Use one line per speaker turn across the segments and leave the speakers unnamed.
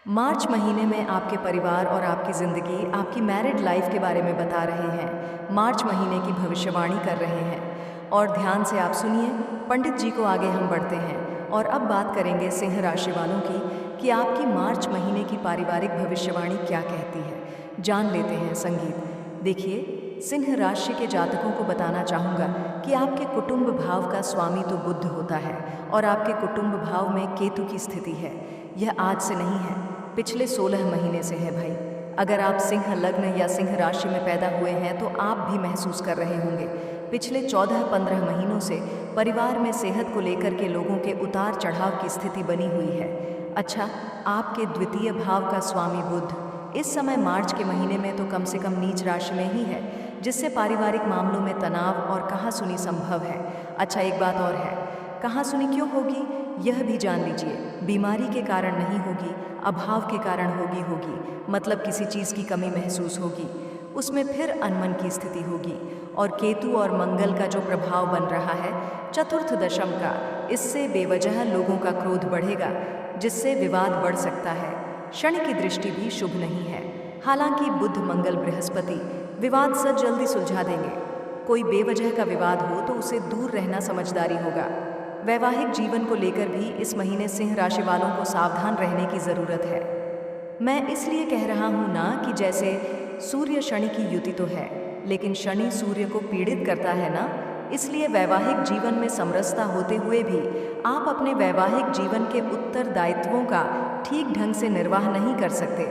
मार्च महीने में आपके परिवार और आपकी ज़िंदगी, आपकी मैरिड लाइफ के बारे में बता रहे हैं। मार्च महीने की भविष्यवाणी कर रहे हैं और ध्यान से आप सुनिए। पंडित जी को आगे हम बढ़ते हैं और अब बात करेंगे सिंह राशि वालों की कि आपकी मार्च महीने की पारिवारिक भविष्यवाणी क्या कहती है। जान लेते हैं संगीत। देखिए, सिंह राशि के जातकों को बताना चाहूँगा कि आपके कुटुंब भाव का स्वामी तो बुध होता है और आपके कुटुंब भाव में केतु की स्थिति है। यह आज से नहीं है, पिछले 16 महीने से है भाई। अगर आप सिंह लग्न या सिंह राशि में पैदा हुए हैं तो आप भी महसूस कर रहे होंगे। पिछले 14-15 महीनों से परिवार में सेहत को लेकर के लोगों के उतार चढ़ाव की स्थिति बनी हुई है। अच्छा, आपके द्वितीय भाव का स्वामी बुध इस समय मार्च के महीने में तो कम से कम नीच राशि में ही है, जिससे पारिवारिक मामलों में तनाव और कहासुनी संभव है। अच्छा, एक बात और है, कहासुनी क्यों होगी यह भी जान लीजिए। बीमारी के कारण नहीं होगी, अभाव के कारण होगी, मतलब किसी चीज़ की कमी महसूस होगी, उसमें फिर अनमन की स्थिति होगी। और केतु और मंगल का जो प्रभाव बन रहा है चतुर्थ दशम का, इससे बेवजह लोगों का क्रोध बढ़ेगा, जिससे विवाद बढ़ सकता है। शनि की दृष्टि भी शुभ नहीं है। हालांकि बुध मंगल बृहस्पति विवाद से जल्दी सुलझा देंगे। कोई बेवजह का विवाद हो तो उसे दूर रहना समझदारी होगा। वैवाहिक जीवन को लेकर भी इस महीने सिंह राशि वालों को सावधान रहने की ज़रूरत है। मैं इसलिए कह रहा हूँ ना कि जैसे सूर्य शनि की युति तो है, लेकिन शनि सूर्य को पीड़ित करता है ना, इसलिए वैवाहिक जीवन में समरसता होते हुए भी आप अपने वैवाहिक जीवन के उत्तरदायित्वों का ठीक ढंग से निर्वाह नहीं कर सकते।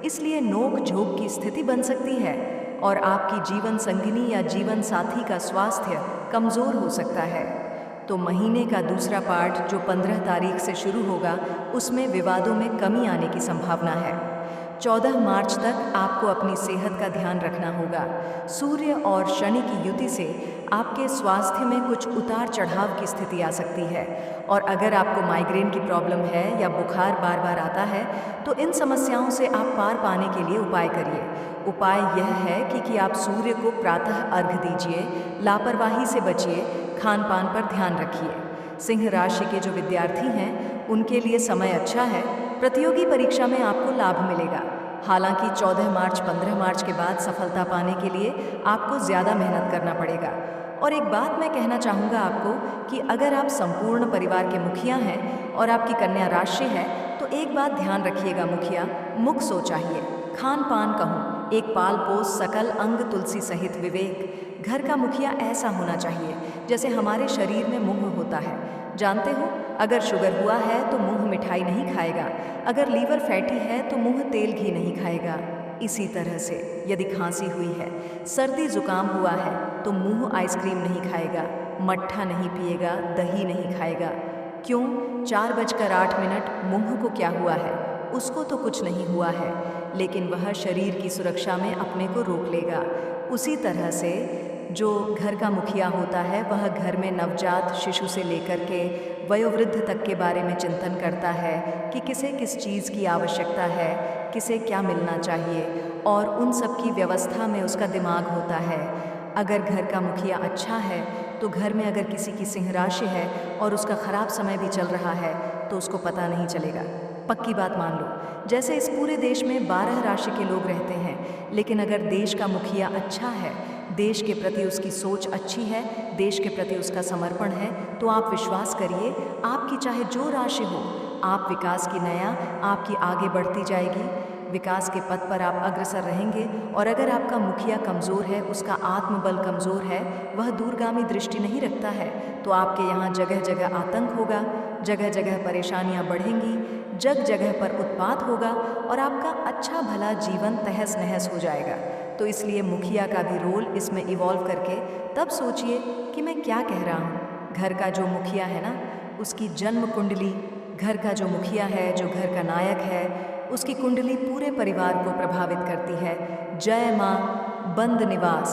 इसलिए नोक झोंक की स्थिति बन सकती है और आपकी जीवन संगिनी या जीवन साथी का स्वास्थ्य कमज़ोर हो सकता है। तो महीने का दूसरा पार्ट जो 15 तारीख से शुरू होगा, उसमें विवादों में कमी आने की संभावना है। 14 मार्च तक आपको अपनी सेहत का ध्यान रखना होगा। सूर्य और शनि की युति से आपके स्वास्थ्य में कुछ उतार चढ़ाव की स्थिति आ सकती है। और अगर आपको माइग्रेन की प्रॉब्लम है या बुखार बार बार आता है, तो इन समस्याओं से आप पार पाने के लिए उपाय करिए। उपाय यह है कि आप सूर्य को प्रातः अर्घ्य दीजिए, लापरवाही से बचिए, खान पान पर ध्यान रखिए। सिंह राशि के जो विद्यार्थी हैं, उनके लिए समय अच्छा है। प्रतियोगी परीक्षा में आपको लाभ मिलेगा। हालांकि 14 मार्च 15 मार्च के बाद सफलता पाने के लिए आपको ज़्यादा मेहनत करना पड़ेगा। और एक बात मैं कहना चाहूँगा आपको कि अगर आप संपूर्ण परिवार के मुखिया हैं और आपकी कन्या राशि है, तो एक बात ध्यान रखिएगा मुखिया, मुख सो चाहिए। खान पान कहूँ, एक पाल पोस सकल अंग तुलसी सहित विवेक। घर का मुखिया ऐसा होना चाहिए जैसे हमारे शरीर में मुंह होता है। जानते हो, अगर शुगर हुआ है तो मुंह मिठाई नहीं खाएगा, अगर लीवर फैटी है तो मुंह तेल घी नहीं खाएगा। इसी तरह से यदि खांसी हुई है, सर्दी जुकाम हुआ है, तो मुंह आइसक्रीम नहीं खाएगा, मट्ठा नहीं पिएगा, दही नहीं खाएगा। क्यों? 4:08 मुंह को क्या हुआ है? उसको तो कुछ नहीं हुआ है, लेकिन वह शरीर की सुरक्षा में अपने को रोक लेगा। उसी तरह से जो घर का मुखिया होता है, वह घर में नवजात शिशु से लेकर के वयोवृद्ध तक के बारे में चिंतन करता है कि किसे किस चीज़ की आवश्यकता है, किसे क्या मिलना चाहिए, और उन सब की व्यवस्था में उसका दिमाग होता है। अगर घर का मुखिया अच्छा है तो घर में अगर किसी की सिंह राशि है और उसका ख़राब समय भी चल रहा है तो उसको पता नहीं चलेगा। पक्की बात मान लो, जैसे इस पूरे देश में 12 राशि के लोग रहते हैं, लेकिन अगर देश का मुखिया अच्छा है, देश के प्रति उसकी सोच अच्छी है, देश के प्रति उसका समर्पण है, तो आप विश्वास करिए, आपकी चाहे जो राशि हो, आप विकास की नया आपकी आगे बढ़ती जाएगी। विकास के पथ पर आप अग्रसर रहेंगे। और अगर आपका मुखिया कमज़ोर है, उसका आत्मबल कमज़ोर है, वह दूरगामी दृष्टि नहीं रखता है, तो आपके यहाँ जगह जगह आतंक होगा, जगह जगह परेशानियाँ बढ़ेंगी, जगह जगह पर उत्पात होगा और आपका अच्छा भला जीवन तहस नहस हो जाएगा। तो इसलिए मुखिया का भी रोल इसमें इवॉल्व करके तब सोचिए कि मैं क्या कह रहा हूँ। घर का जो मुखिया है ना, उसकी जन्म कुंडली, घर का जो मुखिया है, जो घर का नायक है, उसकी कुंडली पूरे परिवार को प्रभावित करती है। जय माँ, बंद निवास।